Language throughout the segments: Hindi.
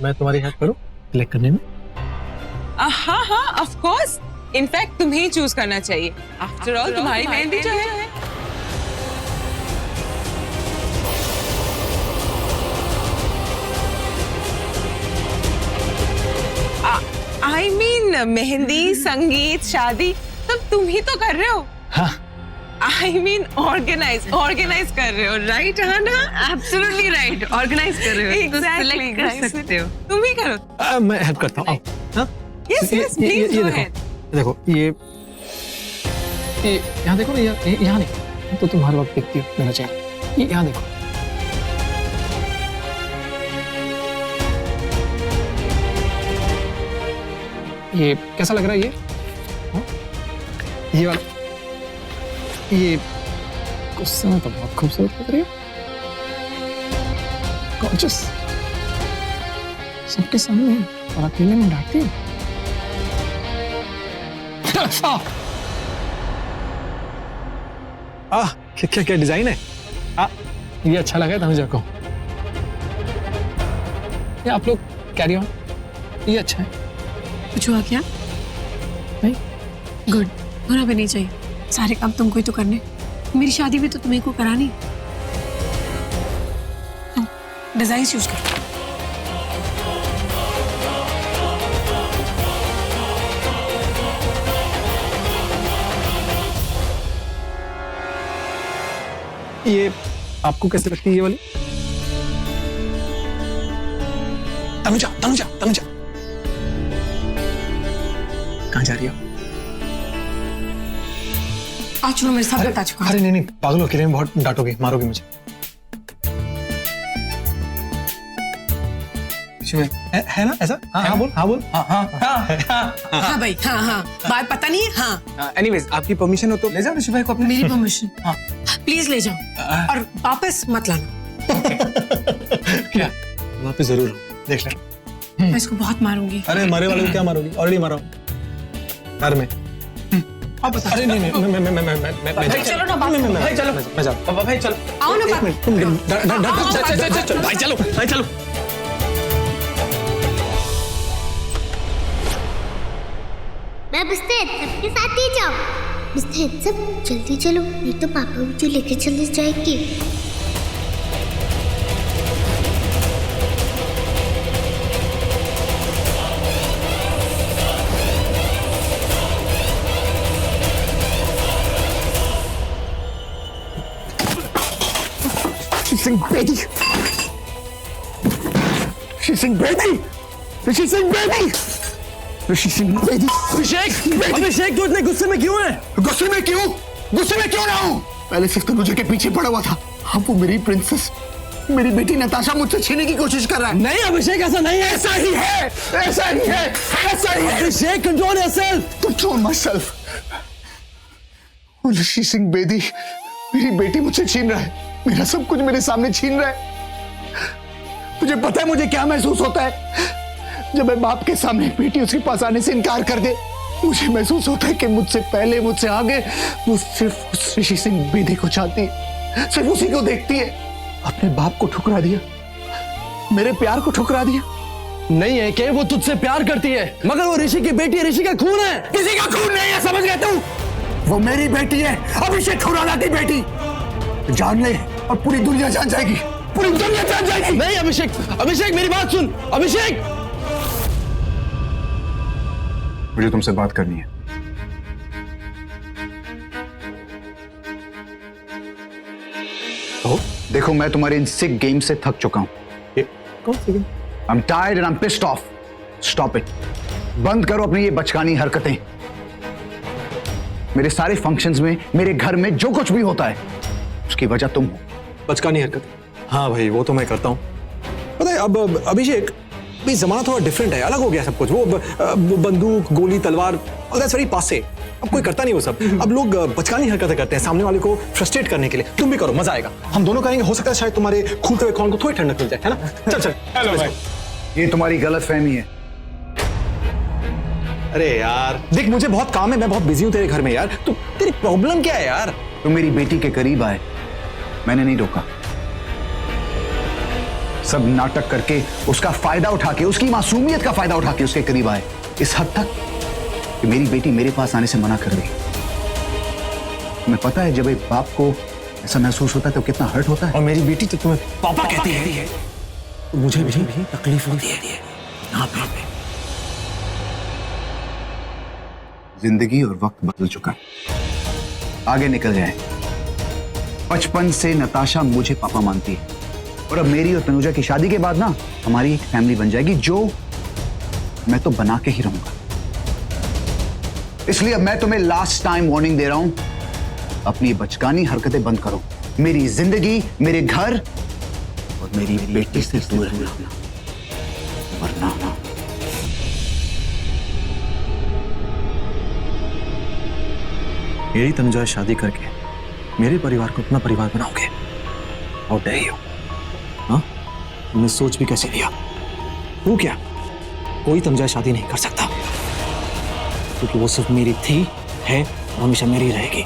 मैं तुम्हारी हेल्प करूं सिलेक्ट करने में? हाँ हाँ ऑफ कोर्स, इनफैक्ट तुम्हें ही चूज करना चाहिए। आफ्टर ऑल तुम्हारी मेहंदी जो है। आई मीन मेहंदी, संगीत, शादी सब तुम ही तो कर रहे हो। हाँ। आई मीन ऑर्गेनाइज कर रहे हो, राइट? हाँ ना, एब्सोल्युटली राइट, ऑर्गेनाइज कर रहे हो, Exactly, सिलेक्ट कर सकते हो। तुम ही करो। मैं हेल्प करता हूँ। हाँ? Yes, yes, please go ahead. देखो ये यहाँ देखो ना, यहाँ नहीं तो तुम हर वक्त देखती हो मेरा चेहरा, ये यहाँ देखो। ये कैसा लग रहा है ये? हाँ? ये वाला, ये गुस्से में तो बहुत खूबसूरत लग रही हो, गॉर्जियस, सबके सामने और अकेले में डांटती हो। क्या क्या डिजाइन है? ये अच्छा लगा तनुजा को। ये आप लोग कैरी ऑन, ये अच्छा है। कुछ हुआ क्या? नहीं, गुड, होना भी नहीं चाहिए। सारे काम तुमको ही तो करने, मेरी शादी भी तो तुम्हें को करानी। डिजाइन चूज कर। ये आपको कैसे लगती है ये वाली? तनुजा, तनुजा, तनुजा, कहाँ जा रही हो? आज चलो मेरे साथ बता चुका। अरे नहीं नहीं, पागल हो, अकेले में बहुत डांटोगे, मारोगे मुझे। है ना ऐसा? हाँ बोल, हाँ बोल। हाँ भाई, हाँ बात पता नहीं है। हाँ एनीवेज, आपकी परमिशन हो तो ले जाओ ऋषि भाई को अपने। मेरी परमिशन। हाँ प्लीज ले जाओ और वापस मत लाना। क्या वापस जरूर देख लेना। मैं इसको बहुत मारूंगी। अरे मारे वाले को क्या मारोगी? ऑलरेडी मारा हूँ घर में। अब बता। अरे नहीं मैं भाई चलो ना, भाई चलो, मैं जाता हूँ। भाई चलो, आओ ना। एक मिनट, तुम भाई चलो, भाई चलो। मैं बिस्तर सबके साथ ही जाऊँ। बिस्तर सब जल्दी चलो, नहीं तो पापा मुझे लेके चले जाएंगे। She's baby. She's baby. She's baby. She's baby. अभिषेक, अभिषेक तू इतने गुस्से में क्यों है? गुस्से में क्यों? गुस्से में क्यों ना हूं? पहले सिर्फ तनुजा के पीछे पड़ा हुआ था, अब वो मेरी प्रिंसेस, मेरी बेटी नताशा मुझसे छीनने की कोशिश कर रहा है। नहीं अभिषेक, ऐसा नहीं है। ऐसा ही है, ऐसा ही है, ऐसा ही है। Abhishek control yourself. Control my self. Rishi Singh Bedi, मेरी बेटी मुझसे छीन रहा है, मेरा सब कुछ मेरे सामने छीन रहा है। मुझे पता है मुझे क्या महसूस होता है जब मैं बाप के सामने बेटी उसके पास आने से इनकार कर दे। मुझे महसूस होता है कि मुझसे पहले, मुझसे आगे वो सिर्फ उस ऋषि सिंह बेदी को चाहती है, सिर्फ उसी को देखती है। अपने बाप को ठुकरा दिया, मेरे प्यार को ठुकरा दिया। नहीं है कि वो तुझसे प्यार करती है, मगर वो ऋषि की बेटी, ऋषि का खून है। किसी का खून नहीं है, समझ गया तू? वो मेरी बेटी है, अभिषेक खुराना की बेटी। जान ले और पूरी दुनिया जान जाएगी, पूरी दुनिया जान जाएगी। नहीं अभिषेक, अभिषेक मेरी बात सुन। अभिषेक, मुझे तुमसे बात करनी है। तो देखो, मैं तुम्हारे इन सिक गेम से थक चुका हूं। कौन सी game? I'm tired and I'm pissed off. Stop it. बंद करो अपनी ये बचकानी हरकतें। मेरे सारे फंक्शंस में, मेरे घर में जो कुछ भी होता है, उसकी वजह तुम हो। बचकानी हरकत? हाँ भाई, वो तो मैं करता हूँ। पता है अब अभिषेक, भाई जमाना थोड़ा डिफरेंट है, अलग हो गया सब कुछ। वो बंदूक, गोली, तलवार, दैट्स वेरी पासे। अब कोई करता नहीं वो सब। अब लोग बचकानी हरकतें करते हैं सामने वाले को फ्रस्ट्रेट करने के लिए। तुम भी करो, मजा आएगा। हम दोनों करेंगे, हो सकता है शायद तुम्हारे खूलते हुए कौन को थोड़ी ठंडक मिल जाए, है ना? चल चल। हेलो भाई। ये तुम्हारी गलत फहमी है। अरे यार देख, मुझे बहुत काम है, मैं बहुत बिजी हूँ तेरे घर में यार। तू, तेरी प्रॉब्लम क्या है यार? तुम मेरी बेटी के करीब आए, मैंने नहीं रोका। सब नाटक करके उसका फायदा उठा के, उसकी मासूमियत का फायदा उठा के उसके करीब आए, इस हद तक कि मेरी बेटी मेरे पास आने से मना कर दी। तुम्हें पता है जब एक बाप को ऐसा महसूस होता है तो कितना हर्ट होता है। और मेरी बेटी तो तुम्हें पापा कहती है तो मुझे भी तकलीफ होती है। यहाँ पे जिंदगी और वक्त बदल चुका है, आगे निकल जाए। बचपन से नताशा मुझे पापा मानती है और अब मेरी और तनुजा की शादी के बाद ना हमारी एक फैमिली बन जाएगी जो मैं तो बना के ही रहूंगा। इसलिए अब मैं तुम्हें लास्ट टाइम वार्निंग दे रहा हूं, अपनी बचकानी हरकतें बंद करो। मेरी जिंदगी, मेरे घर और मेरी बेटी से दूर रहना, वरना मेरी तनुजा शादी करके मेरे परिवार को अपना परिवार बनाओगे? और डे हो? हाँ, तुमने सोच भी कैसे लिया? वो क्या, कोई तनुजा शादी नहीं कर सकता क्योंकि वो सिर्फ मेरी थी, है और हमेशा मेरी रहेगी।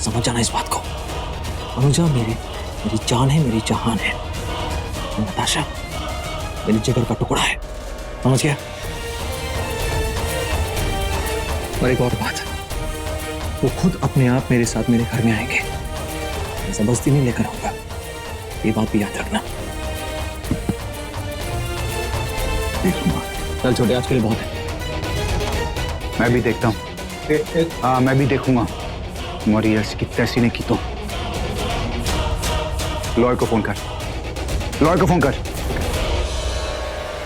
समझ जाना इस बात को। तनुजा मेरी जान है, मेरी जहान है। नताशा मेरी जिगर का टुकड़ा है, समझ गया? और एक और बात, वो खुद अपने आप मेरे साथ मेरे घर में आएंगे, जबरदस्ती नहीं लेकर आऊंगा, ये बात भी याद रखना। देखूंगा। चल छोटे, आज के लिए बहुत है। मैं भी देखता हूँ। हाँ, मैं भी देखूंगा तुम्हारी ऐसी की तैसी ने की तो। लॉयर को फोन कर, लॉयर को फोन कर,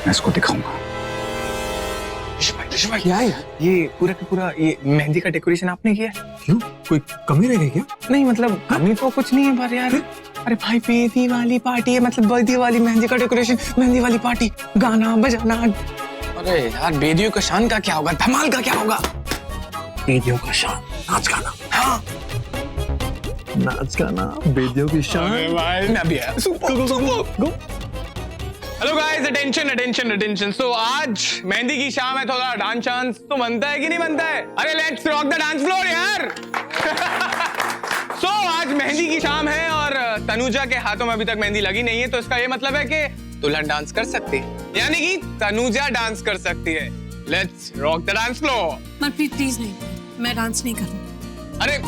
मैं इसको दिखाऊंगा। क्या है ये पूरा का पूरा ये मेहंदी का डेकोरेशन आपने किया है? क्यों, कोई कमी रह गई क्या? नहीं मतलब कमी तो कुछ नहीं है पर यार, अरे भाई बेदी वाली पार्टी है, मतलब बर्थडे वाली मेहंदी का डेकोरेशन, मेहंदी वाली पार्टी, गाना बजाना। अरे यार बेदियों का शान का क्या होगा, धमाल का क्या होगा? बेदियों का शान, नाच गाना। हाँ नाच गाना, बेदियों की शान। अरे भाई मैं भी आया। Super go. Hello guys, attention attention attention. So आज मेहंदी की शाम है, थोड़ा डांस चांस तो बनता है कि नहीं बनता है? अरे let's rock the dance floor यार। सो आज मेहंदी की शाम है और तनुजा के हाथों में अभी तक मेहंदी लगी नहीं है, तो इसका ये मतलब है कि दुल्हन डांस कर सकती है, यानी कि तनुजा डांस कर सकती है। Let's rock the dance floor. Manpreet please नहीं, मैं डांस नहीं करूँ। अरे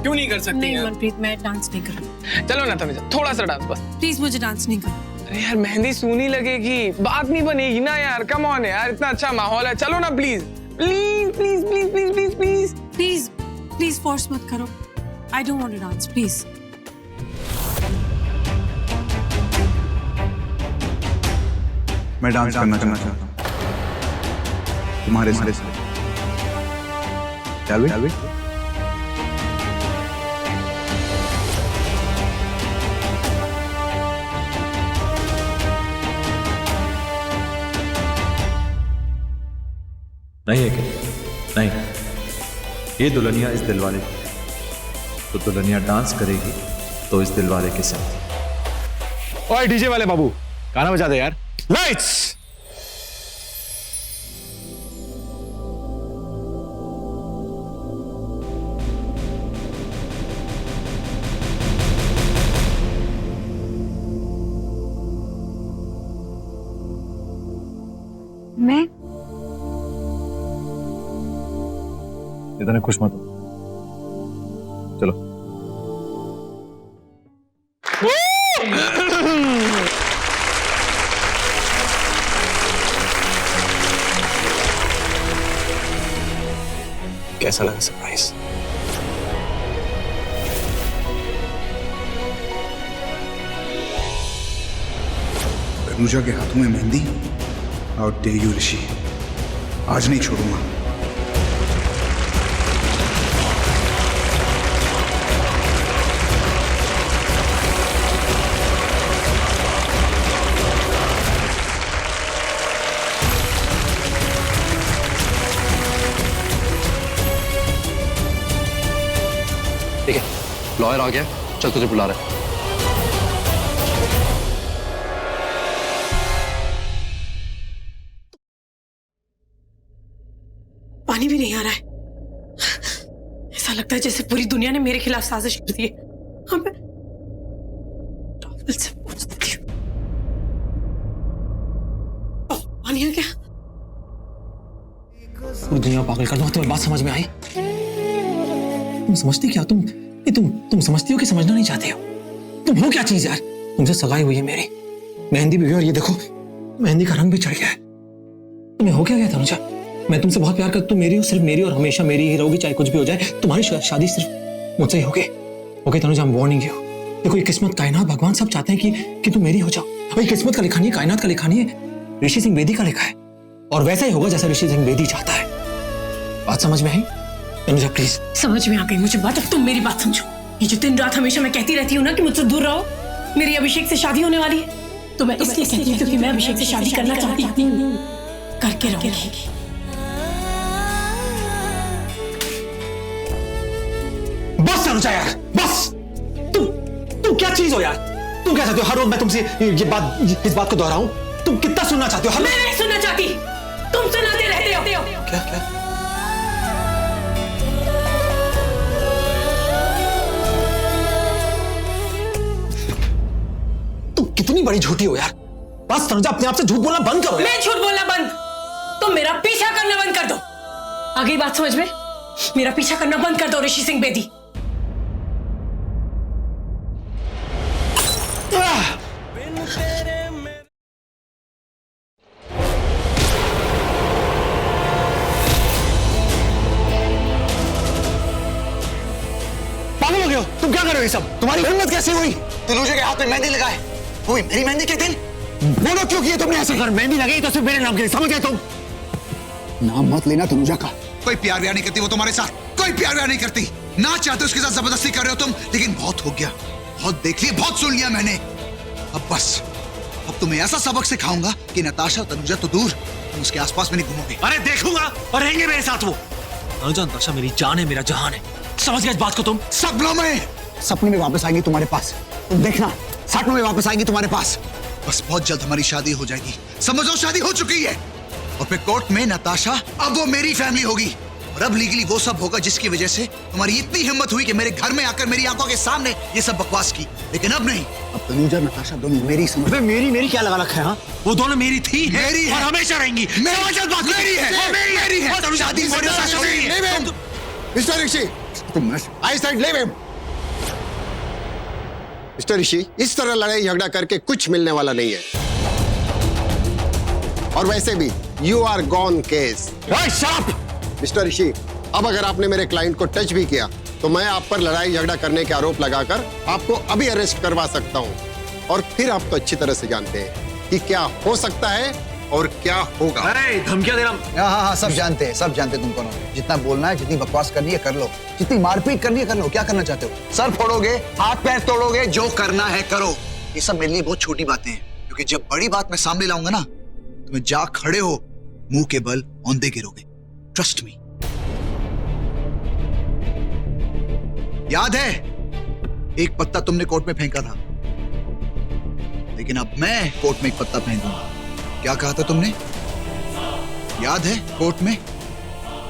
क्यों नहीं कर सकती नहीं यार? मनप्रीत, मैं डांस नहीं करूँ। चलो ना तनुजा, थोड़ा सा डांस बस। प्लीज मुझे डांस नहीं करना। अरे यार मेहंदी सूनी लगेगी, बात नहीं बनेगी ना यार। कम ऑन यार, इतना अच्छा माहौल है, चलो ना please please please please please please please please please force मत करो। I don't want to dance, please. मैं डांस करना चाहता हूँ तुम्हारे साथ। Shall we? नहीं है क्या? नहीं, ये दुल्हनिया इस दिलवाले की है, तो दुल्हनिया डांस करेगी तो इस दिलवाले के साथ। ओए डीजे वाले बाबू, गाना बजा दे यार। लाइट्स। मैं इतने खुश मत हो, चलो। कैसा लगा सरप्राइज? तनुजा के हाथों में मेहंदी और डेयू ऋषि, आज नहीं छोड़ूंगा। ठीक है, लॉयर आ गया, चल तुझे बुला रहा है। पानी भी नहीं आ रहा है। ऐसा लगता है जैसे पूरी दुनिया ने मेरे खिलाफ साजिश कर दी है। अब दिल से पूछ देती हूँ। ओह, पानी आ गया। पूरी दुनिया पागल कर दो, तुम्हें बात समझ में आई? तुम समझती क्या? तुम समझती हो कि समझना नहीं चाहते हो? तुम हो क्या चीज यार? तुमसे सगाई हुई है मेरी, मेहंदी भी हुई, और ये देखो मेहंदी का रंग भी चढ़ गया है। तुम्हें हो क्या गया तनुजा? मैं तुमसे बहुत प्यार करता हूँ, मेरी हो, सिर्फ मेरी, और हमेशा मेरी ही रहोगी, चाहे कुछ भी हो जाए। तुम्हारी शादी सिर्फ मुझसे ही होगी। Okay Tanuja, I'm warning you। देखो ये किस्मत, कायनात, भगवान सब चाहते हैं कि तुम मेरी हो जाओ। और ये किस्मत का लिखा नहीं है, कायनात का लिखा नहीं है, ऋषि सिंह बेदी का लिखा है, और वैसा ही होगा जैसा ऋषि सिंह बेदी चाहता है। बात समझ में आई तनुजा? प्लीज। समझ में आ गई मुझे बात। अब तुम मेरी बात समझो। ये जो दिन रात हमेशा मैं कहती रहती हूँ ना कि मुझसे दूर रहो, मेरी अभिषेक से शादी होने वाली है, तो मैं इसलिए कहती हूँ क्योंकि मैं अभिषेक से शादी करना चाहती हूँ, करके रहूंगी। बस तनुजा यार, बस। तुम क्या चीज हो यार? तुम क्या चाहते हो? हर रोज मैं तुमसे इस बात को दोहराऊं? तुम कितना सुनना चाहते हो? मैं नहीं सुनना चाहती, तुम सुनाते रहते हो। क्या? तुम कितनी बड़ी झूठी हो यार। बस तनुजा, अपने आप से झूठ बोलना बंद करो यार। मैं झूठ बोलना बंद, तुम मेरा पीछा करना बंद कर दो। आ गई बात समझ में? मेरा पीछा करना बंद कर दो ऋषि सिंह बेदी। पागल हो गए हो? तुम क्या कर रहे हो ये सब? तुम्हारी हिम्मत कैसे हुई तनुजा के हाथ में मेहंदी लगाए? हुई मेरी मेहंदी के दिन? बोलो क्यों किया तुमने ऐसा? अगर मेहंदी लगाई तो सिर्फ मेरे नाम के लिए, समझ गए तुम? नाम मत लेना तनुजा का। कोई प्यार व्यार नहीं करती वो तुम्हारे साथ, कोई प्यार व्यार नहीं करती। ना चाहते उसके साथ जबरदस्ती कर रहे हो तुम, लेकिन बहुत हो गया, बहुत देख लिया, बहुत सुन लिया मैंने। अब बस, अब तुम्हें ऐसा सबक सिखाऊंगा कि नताशा और तनुजा तो दूर, तुम उसके आसपास में नहीं घूमोगे। अरे देखूंगा, और रहेंगे मेरे साथ वो। तनुजा नताशा मेरी जान है, मेरा जहान है, समझ गया इस बात को तुम? सपनों में, सपने में वापस आएंगी तुम्हारे पास, तुम देखना, सपनों में वापस आएंगी तुम्हारे पास। बस बहुत जल्द हमारी शादी हो जाएगी, समझो शादी हो चुकी है। और फिर कोर्ट में नताशा अब वो मेरी फैमिली होगी, और अब लीगली वो सब होगा जिसकी वजह से तुम्हारी इतनी हिम्मत हुई कि मेरे घर में आकर मेरी आंखों के सामने ये सब बकवास की। लेकिन अब नहीं। अब तनुजा नताशा दोनों मेरी समझ। मेरी क्या लगा रखा है? हाँ, वो दोनों मेरी थी, मेरी है, और हमेशा रहेंगी। मेरी है, शादी mister Rishi, I said leave him. Mister Rishi, इस तरह लड़ाई झगड़ा करके कुछ मिलने वाला नहीं है, और वैसे भी you are gone case. Mister Rishi, अब अगर आपने मेरे क्लाइंट को टच भी किया तो मैं आप पर लड़ाई झगड़ा करने के आरोप लगाकर आपको अभी अरेस्ट करवा सकता हूं, और फिर आप तो अच्छी तरह से जानते हैं कि क्या हो सकता है और क्या होगा। धमकियां दे रहा। हाँ, सब जानते हैं, सब जानते हैं तुम कौन हो। जितना बोलना है, जितनी बकवास करनी है कर लो, जितनी मारपीट करनी है कर लो। क्या करना चाहते हो? सर फोड़ोगे, हाथ पैर तोड़ोगे? जो करना है करो। ये सब मेरे लिए बहुत छोटी बातें हैं, क्योंकि जब बड़ी बात मैं सामने लाऊंगा ना, तुम्हें जा खड़े हो, मुंह के बल औंधे गिरोगे। Trust me. याद है एक पत्ता तुमने कोर्ट में फेंका था, लेकिन अब मैं कोर्ट में एक पत्ता फेंकूंगा। क्या कहा था तुमने? याद है कोर्ट में?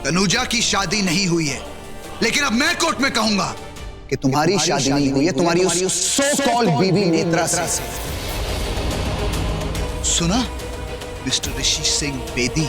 तनुजा की शादी नहीं हुई है, लेकिन अब मैं कोर्ट में कहूंगा कि तुम्हारी शादी नहीं हुई है, तुम्हारी उस सो कॉल्ड बीवी नेत्रा से। सुना मिस्टर ऋषि सिंह बेदी,